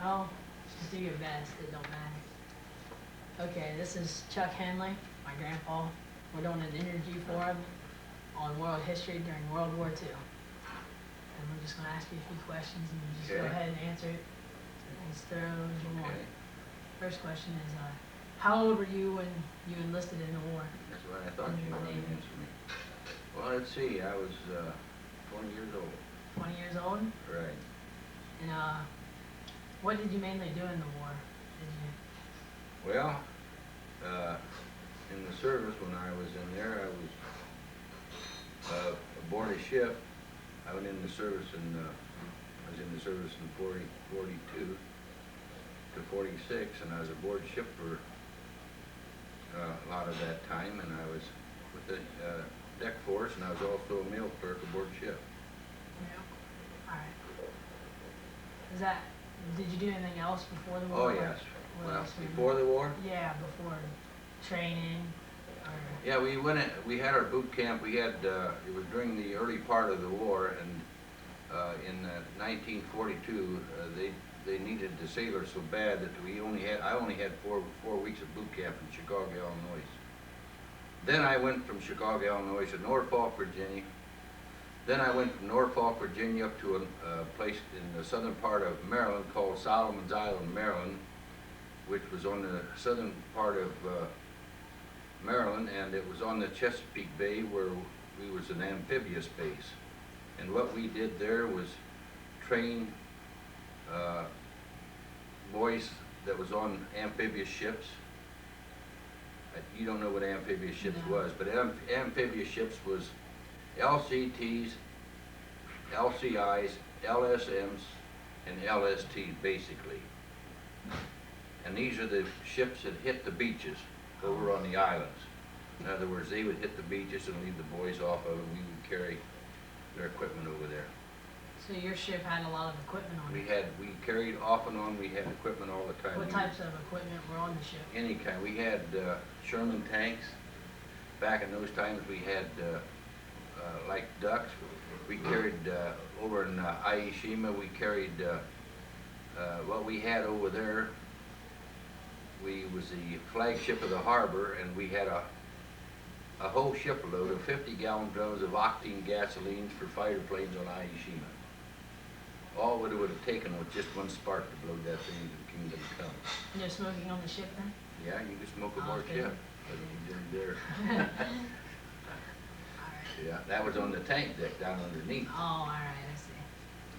Oh, just do your best. It don't matter. Okay, this is Chuck Henley, my grandpa. We're doing an interview for him on world history during World War II. And we're just going to ask you a few questions, and you just go Okay. ahead and answer it as thorough as you want. Okay. First question is, how old were you when you enlisted in the war? That's what I thought you were going to answer me. Well, let's see. I was 20 years old. 20 years old? Right. And what did you mainly do in the war? Did you? Well, in the service when I was in there, I was aboard a ship. I went in the service in I was in the service in 42 to 46, and I was aboard ship for a lot of that time, and I was with the deck force, and I was also a mail clerk aboard ship. Yeah. All right. Did you do anything else before the war? Oh yes. What Well, else were you before doing? the war? Yeah, before training. Or, Yeah, we went in, we had our boot camp. We had it was during the early part of the war, and in 1942 they needed the sailors so bad that I only had four weeks of boot camp in Chicago, Illinois. Then I went from Chicago, Illinois to Norfolk, Virginia. Then I went from Norfolk, Virginia up to a place in the southern part of Maryland called Solomon's Island, Maryland, which was on the southern part of Maryland, and it was on the Chesapeake Bay where we was an amphibious base. And what we did there was train boys that was on amphibious ships. You don't know what amphibious ships No. was, but amphibious ships was LCTs, LCIs, LSMs, and LSTs basically. And these are the ships that hit the beaches over on the islands. In other words, they would hit the beaches and leave the boys off of it. We would carry their equipment over there. so your ship had a lot of equipment on it. We carried off and on, we had equipment all the time. What types of equipment were on the ship? Any kind. We had Sherman tanks. Back in those times we had like ducks. We carried over in Aishima, we carried what we had over there. We was the flagship of the harbor, and we had a whole shipload of 50-gallon drums of octane gasolines for fighter planes on Aishima. All it would have taken was just one spark to blow that thing into the kingdom come. No smoking on the ship then? Yeah, you could smoke aboard Okay. ship, but you didn't dare. All right. Yeah, that was on the tank deck down underneath. Oh, all right, I see.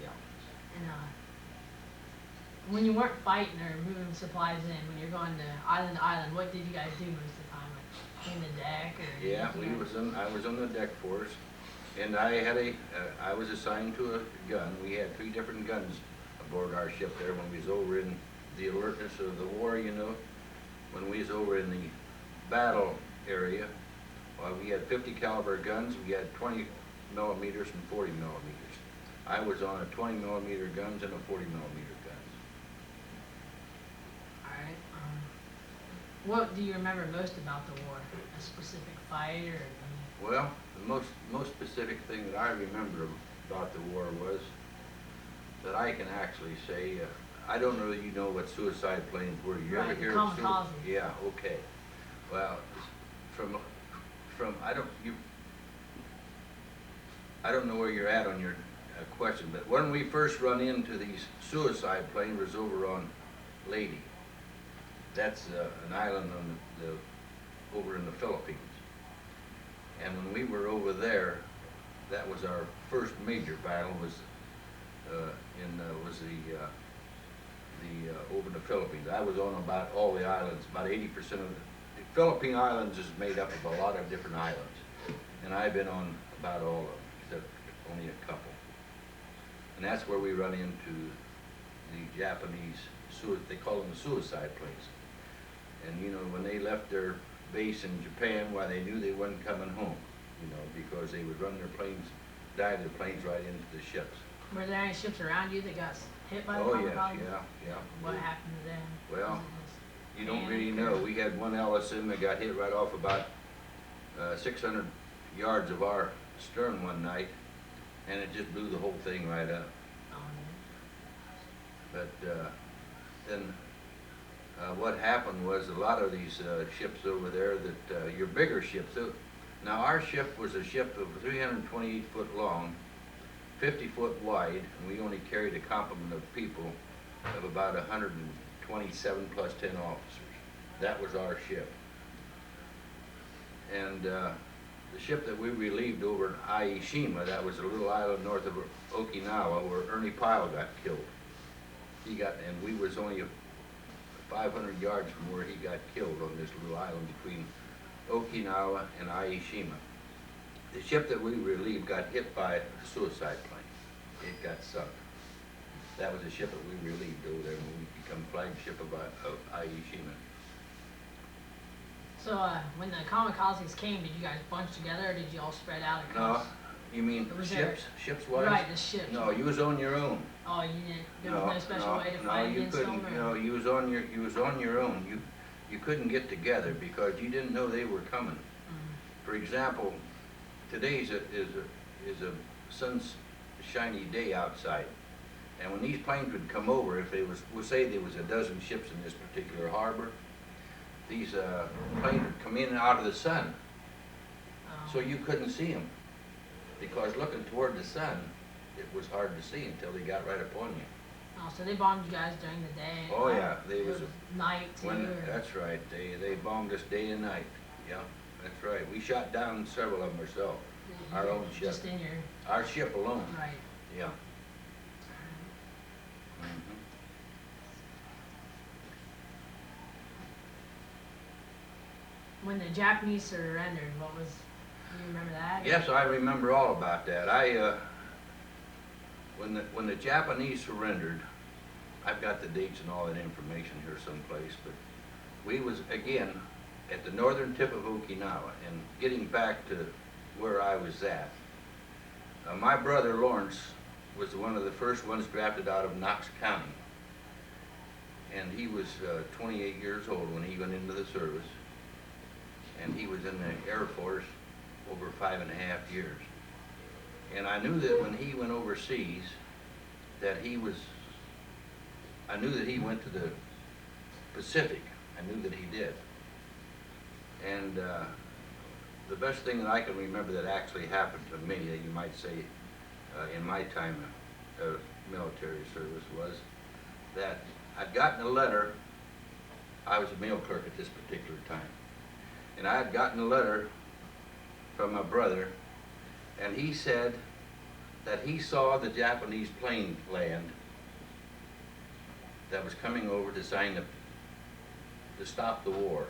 Yeah. And when you weren't fighting or moving supplies in, when you're going to island, what did you guys do most of the time? Like clean the deck or? Yeah, I was on the deck force, and I had I was assigned to a gun. We had 3 different guns aboard our ship there when we was over in the alertness of the war, you know. When we was over in the battle area, we had 50 caliber guns. We had 20 millimeters and 40 millimeters. I was on a 20 millimeter guns and a 40 millimeter guns. All right. What do you remember most about the war? A specific fight or? Well, the most specific thing that I remember about the war was that I can actually say, I don't know that you know what suicide planes were. You Right, ever hear kamikaze. of Yeah, okay. Well, from I don't know where you're at on your question, but when we first run into these suicide planes was over on Leyte. That's an island on over in the Philippines. And when we were over there, that was our first major battle. Was over in the Philippines. I was on about all the islands. About 80% of the Philippine Islands is made up of a lot of different islands, and I've been on about all of them, except only a couple. And that's where we run into the Japanese. They call them the suicide planes. And you know, when they left their base in Japan, why they knew they wasn't coming home, you know, because they would run their planes, dive their planes right into the ships. Were there any ships around you that got hit by the Oh yes, kamikaze? yeah. What happened to them? Well, Was it just you don't really panic or- know. We had one LSM that got hit right off about 600 yards of our stern one night, and it just blew the whole thing right up. Oh, But then what happened was a lot of these ships over there that your bigger ships. Now our ship was a ship of 328 foot long, 50 foot wide, and we only carried a complement of people of about 127 plus 10 officers. That was our ship. And the ship that we relieved over in Aishima, that was a little island north of Okinawa where Ernie Pyle got killed. And we was only 500 yards from where he got killed on this little island between Okinawa and Aishima. The ship that we relieved got hit by a suicide plane. It got sunk. That was the ship that we relieved over there when we become flagship of Aishima. So when the kamikazes came, did you guys bunch together, or did you all spread out across? No, you mean Was ships? Ships wise? Right, the ships. No, you was on your own. Oh, you didn't. There was no special way to fight you against couldn't. them. You know, you was on your own. You couldn't get together because you didn't know they were coming. Mm-hmm. For example, today's is a sunshiny day outside, and when these planes would come over, if we'll say there was a dozen ships in this particular harbor, these planes would come in and out of the sun, so you couldn't see them because looking toward the sun, it was hard to see until they got right upon you. Oh, so they bombed you guys during the day? Oh yeah, they was night too? That's right. They bombed us day and night. Yeah, that's right. We shot down several of them ourselves. Our own ship. Just in your... Our ship alone. Right. Yeah. Mm-hmm. When the Japanese surrendered, what was... Do you remember that? Yes, I remember all about that. When the Japanese surrendered, I've got the dates and all that information here someplace, but we was again at the northern tip of Okinawa. And getting back to where I was at, my brother Lawrence was one of the first ones drafted out of Knox County, and he was 28 years old when he went into the service, and he was in the Air Force over 5.5 years. And I knew that when he went overseas, I knew that he went to the Pacific. I knew that he did. And the best thing that I can remember that actually happened to me, that you might say, in my time of military service, was that I'd gotten a letter. I was a mail clerk at this particular time, and I had gotten a letter from my brother, and he said that he saw the Japanese plane land that was coming over to to stop the war.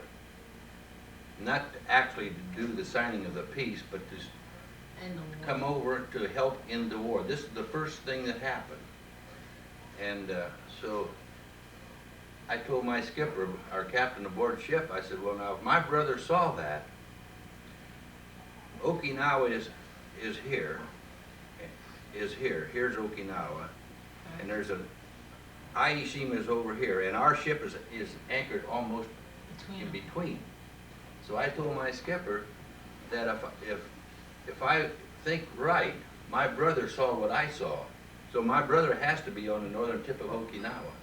Not actually to do the signing of the peace, but to come over to help in the war. This is the first thing that happened. And so I told my skipper, our captain aboard ship, I said, well, now if my brother saw that, Okinawa is here. Here's Okinawa, and there's Aishima is over here, and our ship is anchored almost in between. So I told my skipper that if I think right, my brother saw what I saw, so my brother has to be on the northern tip of Okinawa.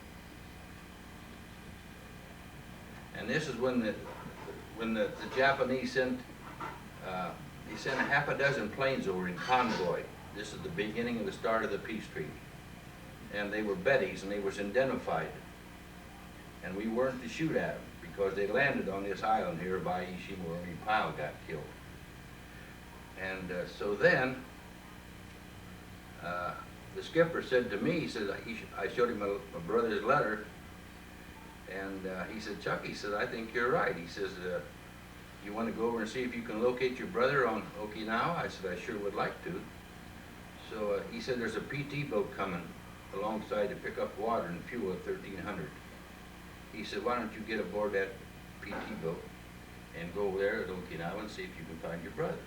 And this is when the Japanese sent. He sent a half a dozen planes over in convoy. This is the beginning of the start of the peace treaty. And they were Bettys, and they was identified. And we weren't to shoot at them because they landed on this island here by Aishima where Ernie Pyle got killed. And so then, the skipper said to me, he said, I showed him my brother's letter, and he said, Chuck, he said, I think you're right. He says, you want to go over and see if you can locate your brother on Okinawa? I said, I sure would like to. So he said, there's a PT boat coming alongside to pick up water and fuel at 1300. He said, why don't you get aboard that PT boat and go over there at Okinawa and see if you can find your brother.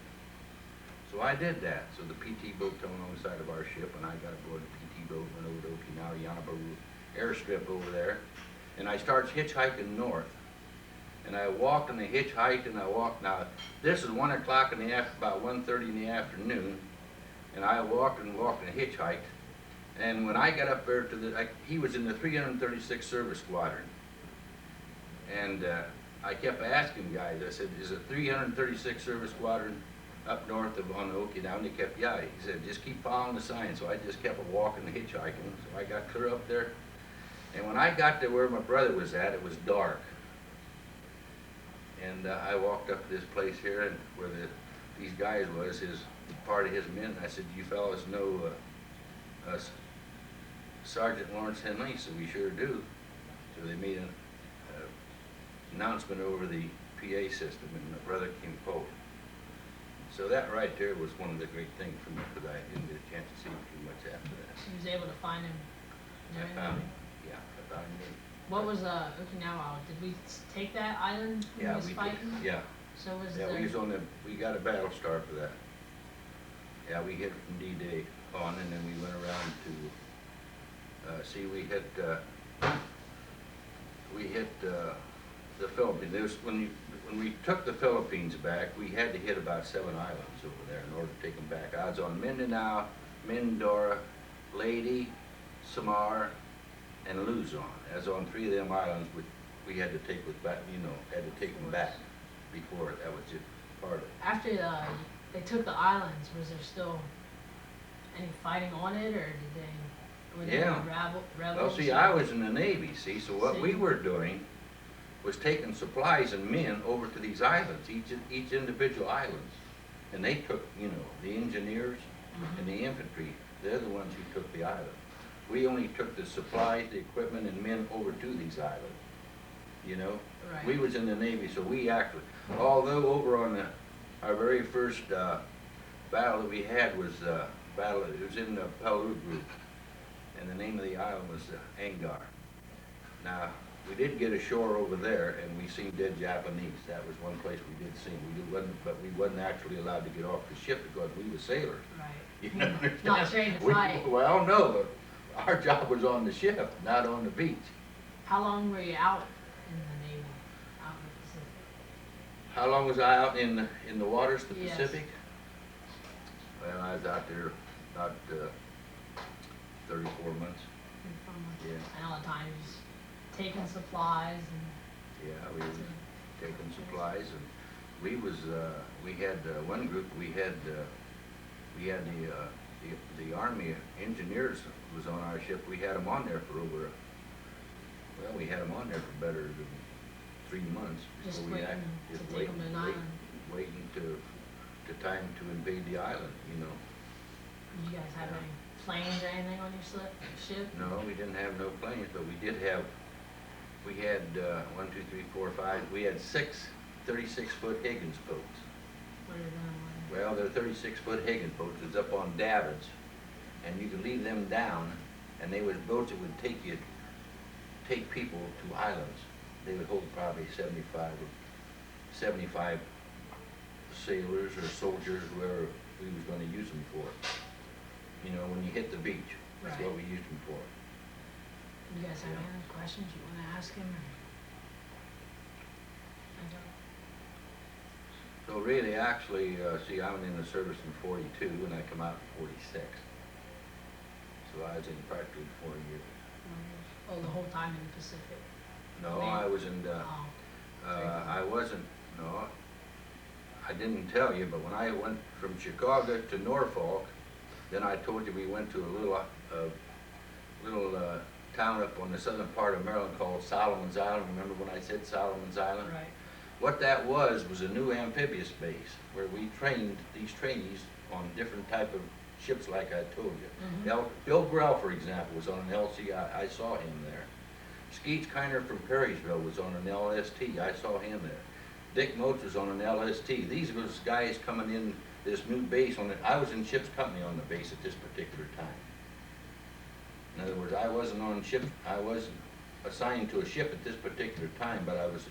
So I did that. So the PT boat came alongside of our ship, and I got aboard the PT boat, went over to Okinawa, Yanabaru airstrip over there, and I started hitchhiking north. And I walked and I hitchhiked and I walked. Now, this is 1 o'clock in the about 1:30 in the afternoon, and I walked and hitchhiked, And when I got up there he was in the 336th Service Squadron. And I kept asking guys, I said, is it 336th Service Squadron up north on the Okinawa? And they kept, yeah. He said, just keep following the sign. So I just kept walking and hitchhiking. So I got clear up there. And when I got to where my brother was at, it was dark. And I walked up to this place here, and where these guys was, part of his men. And I said, you fellas know Sergeant Lawrence Henley? So we sure do. So they made an announcement over the PA system, and my brother came forward. So that right there was one of the great things for me, because I didn't get a chance to see him too much after that. He was able to find him. I found him. Yeah, I found him. What was Okinawa? Did we take that island when Yeah, we was we fighting? did. Yeah. So was Yeah, there... we got a battle star for that. Yeah, we hit from D-Day on, and then we went around to, we hit the Philippines. When we took the Philippines back, we had to hit about 7 islands over there in order to take them back. I was on Mindanao, Mindoro, Leyte, Samar, and Luzon. I was on 3 of them islands, which we had to take back, had to take them back before that was just part of it. After they took the islands, was there still any fighting on it, or were they rebels? Well, see, I was in the Navy, see, so what we were doing was taking supplies and men over to these islands, each individual islands. And they took, the engineers and the infantry, they're the ones who took the island. We only took the supplies, the equipment, and men over to these islands, Right. We was in the Navy, so we actually, although over on our very first battle that we had was it was in the Palau group, and the name of the island was Angar. Now, we did get ashore over there, and we seen dead Japanese. That was one place we did see. But we wasn't actually allowed to get off the ship because we were sailors. Right. You understand? Not trained to fight. Well, no, but our job was on the ship, not on the beach. How long were you out in the Navy, out in the Pacific? How long was I out in the waters, the Yes. Pacific? Well, I was out there about 34 months. Yeah. And all the time you just taking supplies and... Yeah, we were taking supplies, and we had one group, we had the Army engineers was on our ship. We had them on there for we had them on there for better than 3 months. Just before waiting to take them to an island. Waiting to time to invade the island, Did you guys have any planes or anything on your ship? No, we didn't have no planes, but we had 1, 2, 3, 4, 5, we had 6 36-foot Higgins boats. What are they doing? Well, they're 36-foot Higgins boats. It's up on davits, and you could leave them down, and they was boats that would take people to islands. They would hold probably 75 sailors or soldiers, whoever we was going to use them for. When you hit the beach, that's what we used them for. You guys have any other questions you want to ask him? So really, actually, see, I went in the service in 42, and I come out in 46. So I was in practically 4 years. Oh, the whole time in the Pacific? No, I was in the, I wasn't, no, I didn't tell you, but when I went from Chicago to Norfolk, then I told you we went to a little town up on the southern part of Maryland called Solomon's Island. Remember when I said Solomon's Island? Right. What that was a new amphibious base where we trained these trainees on different type of ships like I told you. Mm-hmm. Bill Grell, for example, was on an LC. I saw him there. Skeets Kiner from Perrysville was on an LST. I saw him there. Dick Motes was on an LST. These was guys coming in this new base on it. I was in ship's company on the base at this particular time. In other words, I wasn't on ship. I wasn't assigned to a ship at this particular time, but I was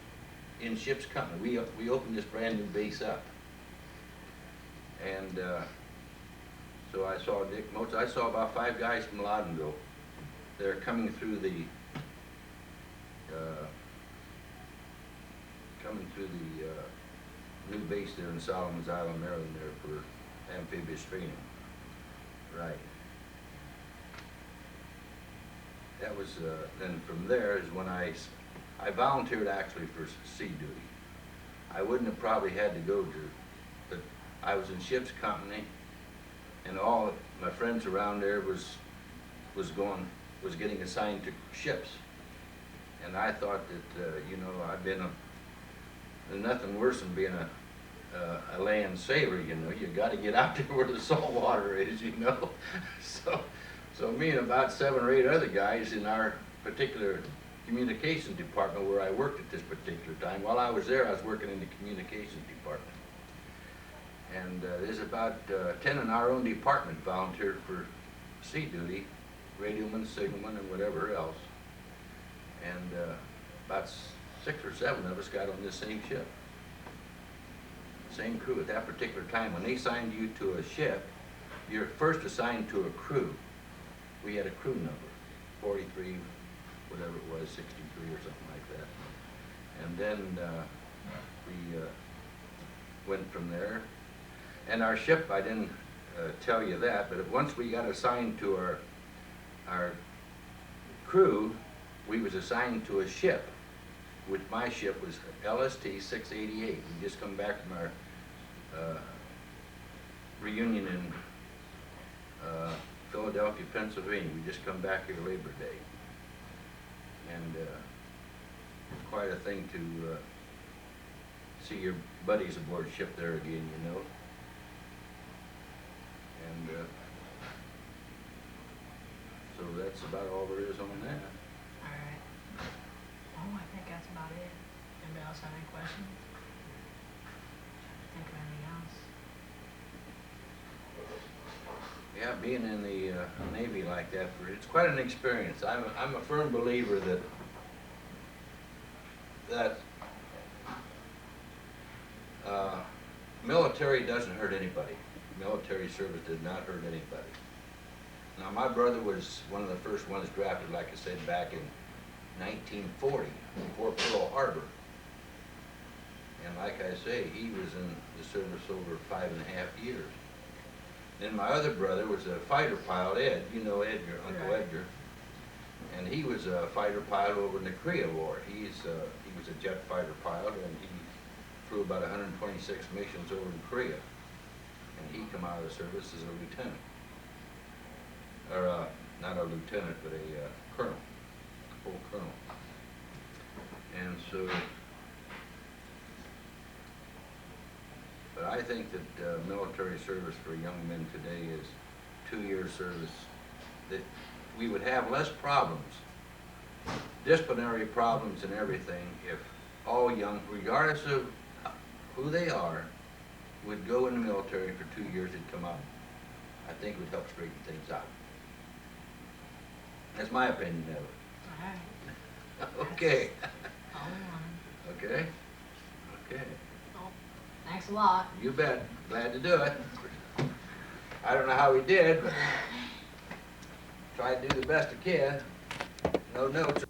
in ship's company. We opened this brand new base up, and so I saw Dick Motes. I saw about 5 guys from Loudonville. They're coming through the new base there in Solomon's Island, Maryland, there for amphibious training. Right. that was, then from there is when I volunteered actually for sea duty. I wouldn't have probably had to go to, but I was in ship's company, and all my friends around there was getting assigned to ships. And I thought that, you know, there's nothing worse than being a land sailor, you know. You got to get out there where the salt water is, you know. So me and about 7 or 8 other guys in our particular communications department where I worked at this particular time. While I was there, I was working in the communications department. And there's about 10 in our own department volunteered for sea duty, radioman, signalman, and whatever else. And about 6 or 7 of us got on this same ship. Same crew at that particular time. When they signed you to a ship, you're first assigned to a crew. We had a crew number, 43, whatever it was, 63 or something like that. And then we went from there. And our ship, I didn't tell you that, but once we got assigned to our crew, we was assigned to a ship, which my ship was LST 688. We just come back from our reunion in Philadelphia, Pennsylvania. We just come back here Labor Day. And it's quite a thing to see your buddies aboard ship there again, you know. And so that's about all there is on that. All right. Oh, I think that's about it. Anybody else have any questions? Think of anything else? Yeah, being in the Navy like that, it's quite an experience. I'm a firm believer that military doesn't hurt anybody. Military service did not hurt anybody. Now, my brother was one of the first ones drafted, like I said, back in 1940, before Pearl Harbor. And like I say, he was in the service over 5.5 years. Then my other brother was a fighter pilot, Ed. You know Edgar, Uncle Right. Edgar. And he was a fighter pilot over in the Korea War. He was a jet fighter pilot, and he flew about 126 missions over in Korea. And he come out of the service as a lieutenant. Or not a lieutenant, but a colonel, full colonel. And so, but I think that military service for young men today is 2-year service, that we would have less problems, disciplinary problems and everything, if all young, regardless of who they are, would go in the military for 2 years and come out. I think it would help straighten things out. That's my opinion of it. All right. Okay. All in one. Okay? Okay. Well, thanks a lot. You bet. Glad to do it. I don't know how we did, but tried to do the best I can. No notes